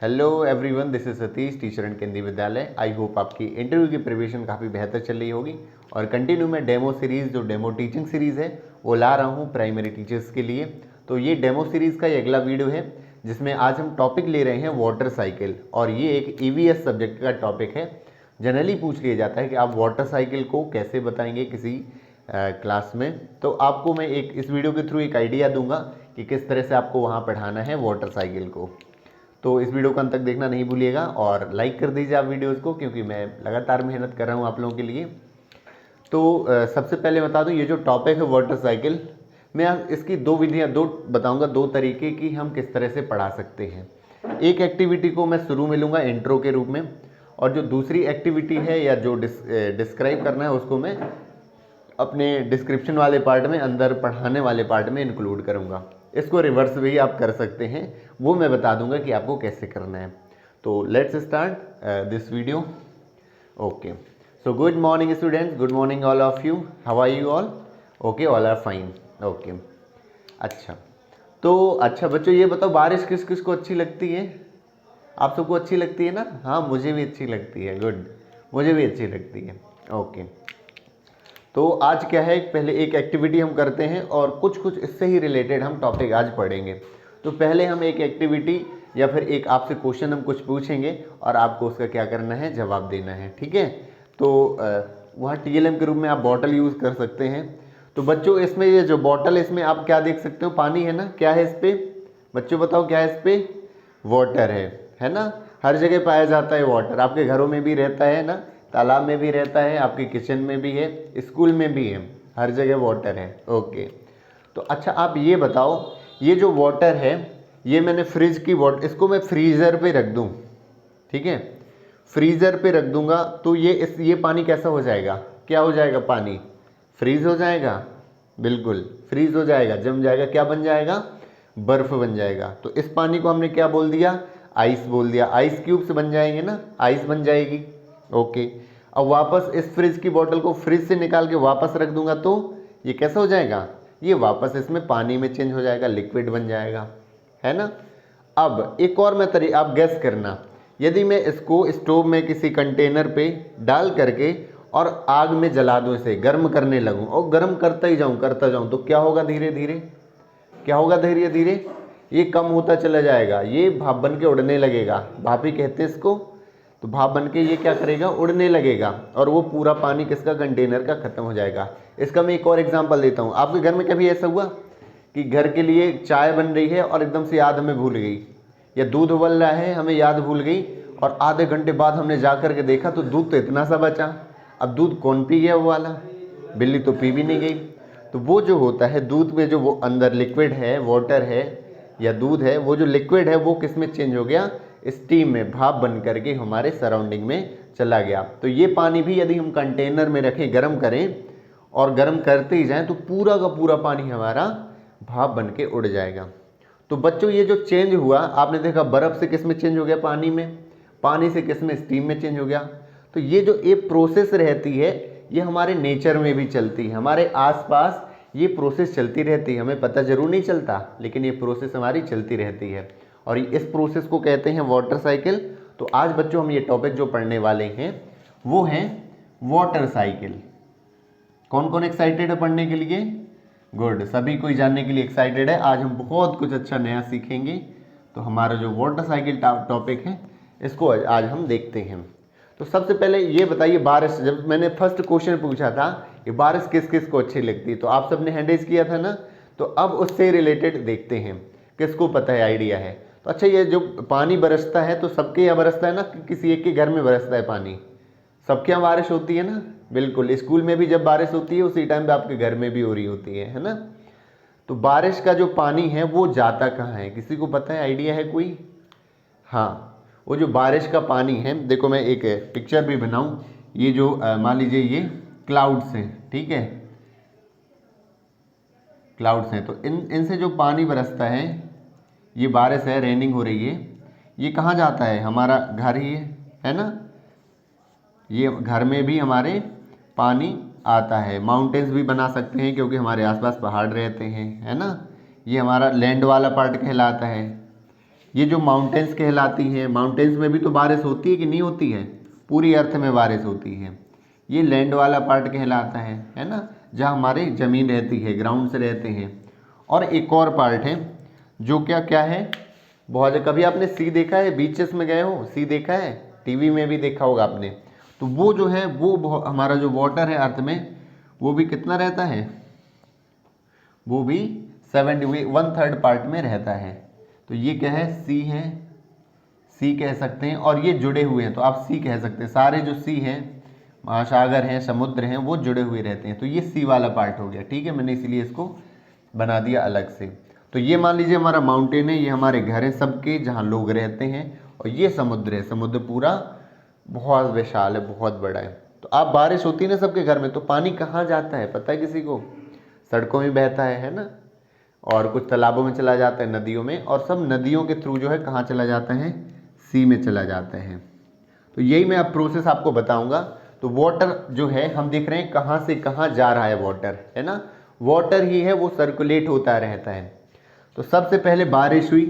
Hello everyone, this is Satish, teacher and केंद्रीय विद्यालय। I hope आपकी इंटरव्यू की प्रिपरेशन काफ़ी बेहतर चल रही होगी। और कंटिन्यू में डेमो सीरीज़, जो डेमो टीचिंग सीरीज़ है वो ला रहा हूँ प्राइमरी टीचर्स के लिए। तो ये डेमो सीरीज़ का ये अगला वीडियो है जिसमें आज हम टॉपिक ले रहे हैं वाटर साइकिल। और ये एक ईवीएस सब्जेक्ट का टॉपिक है। जनरली पूछ लिया जाता है कि आप वाटर साइकिल को कैसे बताएंगे किसी क्लास में। तो आपको मैं इस वीडियो के थ्रू एक आइडिया दूंगा कि किस तरह से आपको वहाँ पढ़ाना है वाटर साइकिल को। तो इस वीडियो को अंत तक देखना नहीं भूलिएगा और लाइक कर दीजिए आप वीडियोस को, क्योंकि मैं लगातार मेहनत कर रहा हूँ आप लोगों के लिए। तो सबसे पहले बता दूँ, ये जो टॉपिक है वाटर साइकिल, मैं इसकी दो विधियाँ बताऊँगा, दो तरीके की हम किस तरह से पढ़ा सकते हैं। एक एक्टिविटी को मैं शुरू में लूँगा इंट्रो के रूप में, और जो दूसरी एक्टिविटी है या जो डिस्क्राइब करना है उसको मैं अपने डिस्क्रिप्शन वाले पार्ट में, अंदर पढ़ाने वाले पार्ट में इंक्लूड करूँगा। इसको रिवर्स भी आप कर सकते हैं, वो मैं बता दूंगा कि आपको कैसे करना है। तो let's start this video. Okay, so good morning students, good morning all of you. How are you all? Okay, all are fine. Okay, अच्छा बच्चों, ये बताओ बारिश किस किस को अच्छी लगती है? आप सबको अच्छी लगती है ना? हाँ, मुझे भी अच्छी लगती है। गुड, मुझे भी अच्छी लगती है। ओके, तो आज क्या है, पहले एक एक्टिविटी हम करते हैं और कुछ कुछ इससे ही रिलेटेड हम टॉपिक आज पढ़ेंगे। तो पहले हम एक एक्टिविटी या फिर एक आपसे क्वेश्चन हम कुछ पूछेंगे और आपको उसका क्या करना है, जवाब देना है। ठीक है? तो वहाँ टीएलएम के रूप में आप बॉटल यूज़ कर सकते हैं। तो बच्चों, इसमें ये जो बॉटल है इसमें आप क्या देख सकते हो, पानी है ना? क्या है इस पर? बच्चों बताओ, क्या है इस पर? वाटर है ना? हर जगह पाया जाता है वाटर, आपके घरों में भी रहता है ना, तालाब में भी रहता है, आपके किचन में भी है, स्कूल में भी है, हर जगह वाटर है। ओके, तो अच्छा आप ये बताओ, ये जो वाटर है ये मैंने फ्रिज की वाटर, इसको मैं फ्रीज़र पे रख दूं, ठीक है? फ्रीज़र पे रख दूंगा तो ये पानी कैसा हो जाएगा? क्या हो जाएगा? पानी फ्रीज हो जाएगा। बिल्कुल फ्रीज हो जाएगा, जम जाएगा। क्या बन जाएगा? बर्फ बन जाएगा। तो इस पानी को हमने क्या बोल दिया? आइस बोल दिया। आइस क्यूब्स बन जाएंगे ना, आइस बन जाएगी। ओके, अब वापस इस फ्रिज की बोतल को फ्रिज से निकाल के वापस रख दूंगा तो ये कैसा हो जाएगा? ये वापस इसमें पानी में चेंज हो जाएगा, लिक्विड बन जाएगा, है ना? अब एक और मैं आप गैस करना, यदि मैं इसको स्टोव में किसी कंटेनर पे डाल करके और आग में जला दूं, इसे गर्म करने लगूं और गर्म करता जाऊं तो क्या होगा? धीरे धीरे क्या होगा? धीरे धीरे ये कम होता चला जाएगा, ये भाप बन के उड़ने लगेगा। भाप ही कहते हैं इसको। तो भाप बन के ये क्या करेगा? उड़ने लगेगा, और वो पूरा पानी किसका? कंटेनर का खत्म हो जाएगा। इसका मैं एक और एग्जांपल देता हूँ। आपके घर में कभी ऐसा हुआ कि घर के लिए चाय बन रही है और एकदम से याद हमें भूल गई, या दूध उबल रहा है हमें याद भूल गई, और आधे घंटे बाद हमने जा कर के देखा तो दूध तो इतना सा बचा। अब दूध कौन पी गया? वो वाला बिल्ली तो पी भी नहीं गई। तो वो जो होता है दूध में, जो वो अंदर लिक्विड है, वाटर है या दूध है, वो जो लिक्विड है वो किस में चेंज हो गया? स्टीम में, भाप बन करके हमारे सराउंडिंग में चला गया। तो ये पानी भी यदि हम कंटेनर में रखें, गर्म करें और गर्म करते ही जाएं तो पूरा का पूरा पानी हमारा भाप बन के उड़ जाएगा। तो बच्चों, ये जो चेंज हुआ, आपने देखा बर्फ़ से किस में चेंज हो गया? पानी में। पानी से किस में? स्टीम में चेंज हो गया। तो ये जो एक प्रोसेस रहती है, ये हमारे नेचर में भी चलती है, हमारे आसपास ये प्रोसेस चलती रहती है। हमें पता जरूर नहीं चलता, लेकिन ये प्रोसेस हमारी चलती रहती है, और इस प्रोसेस को कहते हैं वाटर साइकिल। तो आज बच्चों हम ये टॉपिक जो पढ़ने वाले हैं वो है वाटर साइकिल। कौन कौन एक्साइटेड है पढ़ने के लिए? गुड, सभी कोई जानने के लिए एक्साइटेड है। आज हम बहुत कुछ अच्छा नया सीखेंगे। तो हमारा जो वाटर साइकिल टॉपिक है इसको आज हम देखते हैं। तो सबसे पहले ये बताइए, बारिश, जब मैंने फर्स्ट क्वेश्चन पूछा था कि बारिश किस किस को अच्छी लगती है, तो आप सबने हैंड रेज किया था ना। तो अब उससे रिलेटेड देखते हैं किसको पता है, आइडिया है। तो अच्छा, ये जो पानी बरसता है तो सबके यहाँ बरसता है ना, कि किसी एक के घर में बरसता है पानी? सबके यहाँ बारिश होती है ना। बिल्कुल, स्कूल में भी जब बारिश होती है उसी टाइम पे आपके घर में भी हो रही होती है ना। तो बारिश का जो पानी है वो जाता कहाँ है? किसी को पता है, आइडिया है कोई? हाँ, वो जो बारिश का पानी है, देखो मैं एक पिक्चर भी बनाऊं। ये जो मान लीजिए ये क्लाउड्स हैं, ठीक है? क्लाउड्स हैं, तो इनसे जो पानी बरसता है, ये बारिश है, रेनिंग हो रही है, ये कहाँ जाता है? हमारा घर ही है ना। ये घर में भी हमारे पानी आता है। माउंटेन्स भी बना सकते हैं क्योंकि हमारे आसपास पहाड़ रहते हैं, है ना। ये हमारा लैंड वाला पार्ट कहलाता है। ये जो माउंटेन्स कहलाती हैं, माउंटेन्स में भी तो बारिश होती है कि नहीं होती है? पूरी अर्थ में बारिश होती है। ये लैंड वाला पार्ट कहलाता है ना, जहाँ हमारे ज़मीन रहती है, ग्राउंड से रहते हैं। और एक और पार्ट है जो क्या क्या है, बहुत कभी आपने सी देखा है, बीचेस में गए हो, सी देखा है, टीवी में भी देखा होगा आपने। तो वो जो है वो हमारा जो वाटर है अर्थ में, वो भी कितना रहता है, वो भी 1/3 पार्ट में रहता है। तो ये क्या है, सी है, सी कह सकते हैं। और ये जुड़े हुए हैं तो आप सी कह सकते हैं। सारे जो सी हैं, महासागर हैं, समुद्र हैं, वो जुड़े हुए रहते हैं। तो ये सी वाला पार्ट हो गया, ठीक है। मैंने इसीलिए इसको बना दिया अलग से। तो ये मान लीजिए हमारा माउंटेन है, ये हमारे घर हैं सबके, जहाँ लोग रहते हैं। और ये समुद्र है, समुद्र पूरा बहुत विशाल है, बहुत बड़ा है। तो आप बारिश होती है ना सबके घर में, तो पानी कहाँ जाता है पता है किसी को? सड़कों में बहता है ना, और कुछ तालाबों में चला जाता है, नदियों में, और सब नदियों के थ्रू जो है कहाँ चला जाता है, सी में चला जाता है। तो यही मैं अब प्रोसेस आपको बताऊंगा। तो वाटर जो है हम देख रहे हैं कहाँ से कहाँ जा रहा है, वाटर है ना, वाटर ही है, वो सर्कुलेट होता रहता है। तो सबसे पहले बारिश हुई,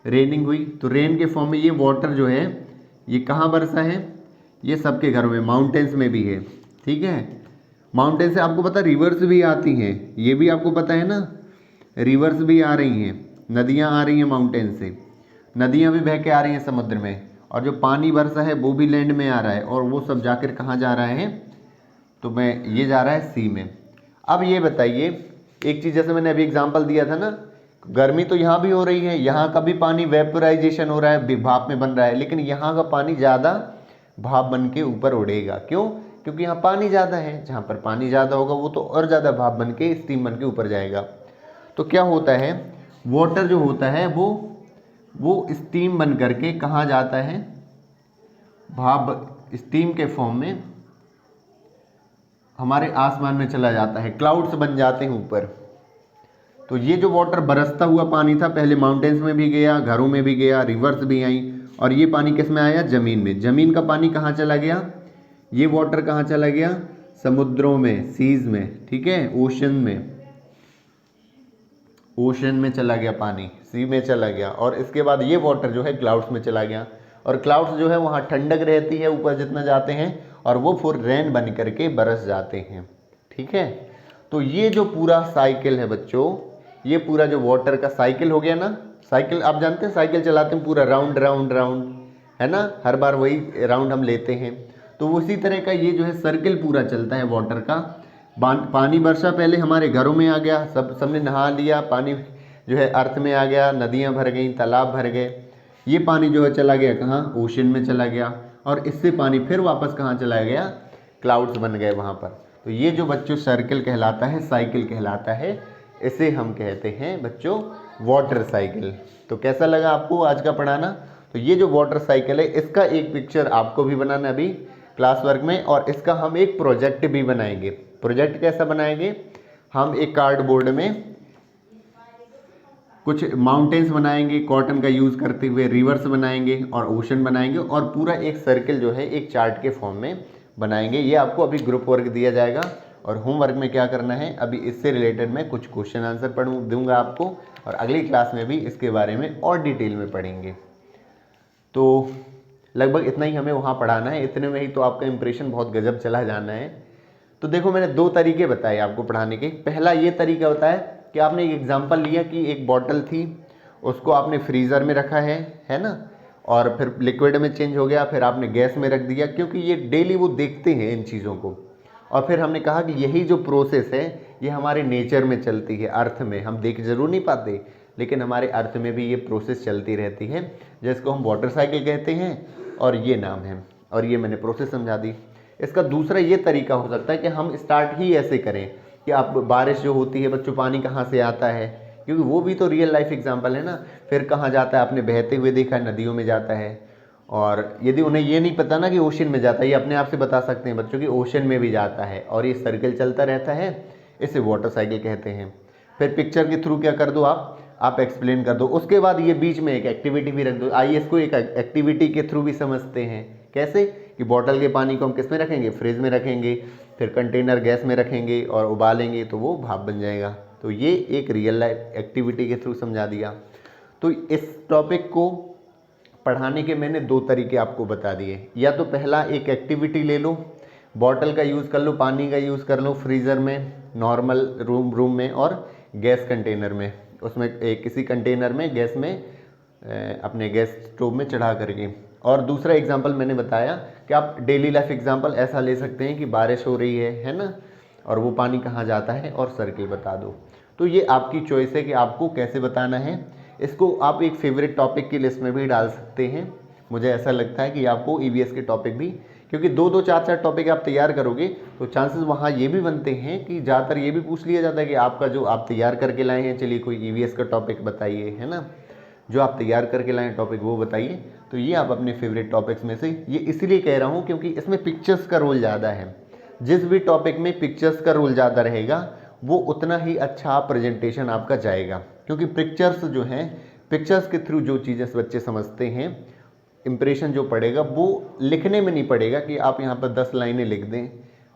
रेनिंग हुई, तो रेन के फॉर्म में ये वाटर जो है ये कहाँ बरसा है, ये सबके घरों में, माउंटेन्स में भी है, ठीक है। माउंटेन से आपको पता रिवर्स भी आती हैं, ये भी आपको पता है ना, रिवर्स भी आ रही हैं, नदियाँ आ रही हैं माउंटेन से, नदियाँ भी बह के आ रही हैं समुद्र में। और जो पानी बरसा है वो भी लैंड में आ रहा है, और वो सब जाकर कहाँ जा रहा है, तो मैं ये जा रहा है सी में। अब ये बताइए एक चीज़, जैसे मैंने अभी एग्जांपल दिया था ना, गर्मी तो यहाँ भी हो रही है, यहाँ का भी पानी वेपोराइजेशन हो रहा है, भाप में बन रहा है, लेकिन यहाँ का पानी ज़्यादा भाप बन के ऊपर उड़ेगा। क्यों? क्योंकि यहाँ पानी ज़्यादा है, जहाँ पर पानी ज़्यादा होगा वो तो और ज़्यादा भाप बन के, स्टीम बन के ऊपर जाएगा। तो क्या होता है, वाटर जो होता है वो स्टीम बन करके कहाँ जाता है, भाप स्टीम के फॉर्म में हमारे आसमान में चला जाता है, क्लाउड्स बन जाते हैं ऊपर। तो ये जो वाटर बरसता हुआ पानी था, पहले माउंटेन्स में भी गया, घरों में भी गया, रिवर्स भी आई, और ये पानी किस में आया, ज़मीन में। ज़मीन का पानी कहाँ चला गया, ये वाटर कहाँ चला गया, समुद्रों में, सीज में, ठीक है, ओशन में, ओशन में चला गया पानी, सी में चला गया। और इसके बाद ये वाटर जो है क्लाउड्स में चला गया, और क्लाउड्स जो है वहाँ ठंडक रहती है ऊपर जितना जाते हैं, और वो फिर रेन बन करके बरस जाते हैं, ठीक है। तो ये जो पूरा साइकिल है बच्चों, ये पूरा जो वाटर का साइकिल हो गया ना, साइकिल आप जानते हैं, साइकिल चलाते हैं पूरा राउंड राउंड राउंड, है ना, हर बार वही राउंड हम लेते हैं। तो उसी तरह का ये जो है सर्किल पूरा चलता है वाटर का। पानी बरसा, पहले हमारे घरों में आ गया, सबने नहा लिया, पानी जो है अर्थ में आ गया, नदियाँ भर गई, तालाब भर गए, ये पानी जो है चला गया कहाँ, ओशन में चला गया, और इससे पानी फिर वापस कहाँ चला गया, क्लाउड्स बन गए वहाँ पर। तो ये जो बच्चों सर्किल कहलाता है, साइकिल कहलाता है, इसे हम कहते हैं बच्चों वाटर साइकिल। तो कैसा लगा आपको आज का पढ़ाना? तो ये जो वाटर साइकिल है, इसका एक पिक्चर आपको भी बनाना अभी क्लास वर्क में, और इसका हम एक प्रोजेक्ट भी बनाएंगे। प्रोजेक्ट कैसा बनाएंगे, हम एक कार्डबोर्ड में कुछ माउंटेन्स बनाएंगे, कॉटन का यूज़ करते हुए रिवर्स बनाएंगे और ओशन बनाएंगे, और पूरा एक सर्किल जो है एक चार्ट के फॉर्म में बनाएंगे। ये आपको अभी ग्रुप वर्क दिया जाएगा, और होमवर्क में क्या करना है, अभी इससे रिलेटेड मैं कुछ क्वेश्चन आंसर दूंगा आपको, और अगली क्लास में भी इसके बारे में और डिटेल में पढ़ेंगे। तो लगभग इतना ही हमें वहाँ पढ़ाना है, इतने में ही तो आपका इंप्रेशन बहुत गजब चला जाना है। तो देखो, मैंने 2 तरीके बताए आपको पढ़ाने के। पहला ये तरीका होता है कि आपने एक एग्जांपल लिया कि एक बॉटल थी, उसको आपने फ्रीज़र में रखा है ना, और फिर लिक्विड में चेंज हो गया, फिर आपने गैस में रख दिया, क्योंकि ये डेली वो देखते हैं इन चीज़ों को। और फिर हमने कहा कि यही जो प्रोसेस है ये हमारे नेचर में चलती है, अर्थ में हम देख जरूर नहीं पाते, लेकिन हमारे अर्थ में भी ये प्रोसेस चलती रहती है, जिसको हम वाटर साइकिल कहते हैं, और ये नाम है, और ये मैंने प्रोसेस समझा दी। इसका दूसरा ये तरीका हो सकता है कि हम स्टार्ट ही ऐसे करें कि आप बारिश जो होती है बच्चों, पानी कहाँ से आता है, क्योंकि वो भी तो रियल लाइफ एग्जांपल है ना। फिर कहाँ जाता है, आपने बहते हुए देखा है, नदियों में जाता है, और यदि उन्हें ये नहीं पता ना कि ओशन में जाता है, ये अपने आप से बता सकते हैं बच्चों कि ओशन में भी जाता है, और ये सर्किल चलता रहता है, इसे वाटर साइकिल कहते हैं। फिर पिक्चर के थ्रू क्या कर दो, आप एक्सप्लेन कर दो। उसके बाद ये बीच में एक एक्टिविटी भी रख दो। आइए इसको एक एक्टिविटी के थ्रू भी समझते हैं। कैसे कि बॉटल के पानी को हम किस में रखेंगे, फ्रिज में रखेंगे, फिर कंटेनर गैस में रखेंगे और उबालेंगे तो वो भाप बन जाएगा। तो ये एक रियल लाइफ एक्टिविटी के थ्रू समझा दिया। तो इस टॉपिक को पढ़ाने के मैंने 2 तरीके आपको बता दिए। या तो पहला एक एक्टिविटी ले लो, बॉटल का यूज़ कर लो, पानी का यूज़ कर लो, फ्रीज़र में, नॉर्मल रूम में और गैस कंटेनर में, उसमें किसी कंटेनर में गैस में अपने गैस स्टोव में चढ़ा करके। और दूसरा एग्जांपल मैंने बताया कि आप डेली लाइफ एग्जांपल ऐसा ले सकते हैं कि बारिश हो रही है ना, और वो पानी कहाँ जाता है और सर्किल बता दो। तो ये आपकी चॉइस है कि आपको कैसे बताना है। इसको आप एक फेवरेट टॉपिक की लिस्ट में भी डाल सकते हैं। मुझे ऐसा लगता है कि आपको ईवीएस के टॉपिक भी, क्योंकि 2-2 4-4 टॉपिक आप तैयार करोगे तो चांसेस वहाँ ये भी बनते हैं कि ज़्यादातर ये भी पूछ लिया जाता है कि आपका जो आप तैयार करके लाए हैं, चलिए कोई ईवीएस का टॉपिक बताइए, है ना, जो आप तैयार करके लाएं टॉपिक वो बताइए। तो ये आप अपने फेवरेट टॉपिक्स में से, ये इसलिए कह रहा हूँ क्योंकि इसमें पिक्चर्स का रोल ज़्यादा है। जिस भी टॉपिक में पिक्चर्स का रोल ज़्यादा रहेगा वो उतना ही अच्छा प्रेजेंटेशन आपका जाएगा, क्योंकि पिक्चर्स जो हैं, पिक्चर्स के थ्रू जो चीज़ें बच्चे समझते हैं, इम्प्रेशन जो पड़ेगा वो लिखने में नहीं पड़ेगा कि आप यहाँ पर 10 लाइनें लिख दें,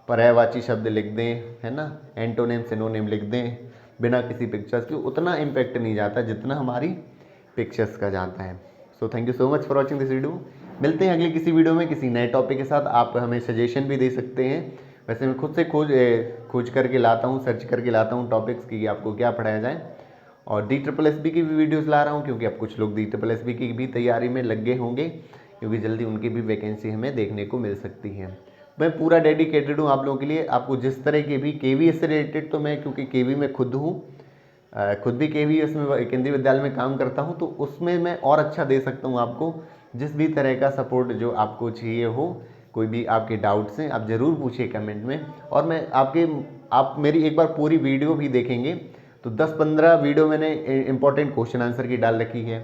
पर्यायवाची शब्द लिख दें, है ना, एंटोनिम सिनोनिम लिख दें बिना किसी पिक्चर्स के, उतना इम्पैक्ट नहीं जाता जितना हमारी पिक्चर्स का जाता है। So thank you so much for watching this video. मिलते हैं अगली किसी वीडियो में किसी नए टॉपिक के साथ। आप हमें सजेशन भी दे सकते हैं। वैसे मैं खुद से खोज करके लाता हूँ, सर्च करके लाता हूँ टॉपिक्स की आपको क्या पढ़ाया जाए, और DSSB की भी वीडियोस ला रहा हूँ, क्योंकि अब कुछ लोग DSSB की भी तैयारी में लग गए होंगे, क्योंकि जल्दी उनकी भी वैकेंसी हमें देखने को मिल सकती है। मैं पूरा डेडिकेटेड हूँ आप लोगों के लिए। आपको जिस तरह के भी KVS से रिलेटेड, तो मैं क्योंकि KV में खुद हूँ, खुद भी KVS में केंद्रीय विद्यालय में काम करता हूँ, तो उसमें मैं और अच्छा दे सकता हूँ आपको। जिस भी तरह का सपोर्ट जो आपको चाहिए हो, कोई भी आपके डाउट्स हैं आप ज़रूर पूछिए कमेंट में, और मैं आप मेरी एक बार पूरी वीडियो भी देखेंगे तो 10-15 वीडियो मैंने इंपॉर्टेंट क्वेश्चन आंसर की डाल रखी है,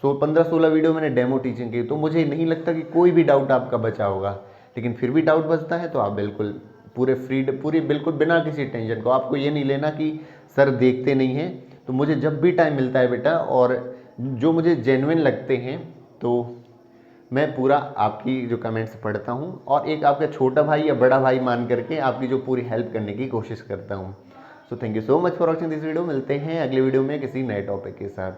15-16 वीडियो मैंने डेमो टीचिंग की। तो मुझे नहीं लगता कि कोई भी डाउट आपका बचा होगा, लेकिन फिर भी डाउट बचता है तो आप बिल्कुल पूरी बिल्कुल बिना किसी टेंशन को, आपको ये नहीं लेना कि सर देखते नहीं हैं। तो मुझे जब भी टाइम मिलता है बेटा, और जो मुझे जेन्युइन लगते हैं, तो मैं पूरा आपकी जो कमेंट्स पढ़ता हूँ, और एक आपका छोटा भाई या बड़ा भाई मान करके आपकी जो पूरी हेल्प करने की कोशिश करता हूँ। So thank you so much for watching this video. मिलते हैं अगले वीडियो में किसी नए टॉपिक के साथ।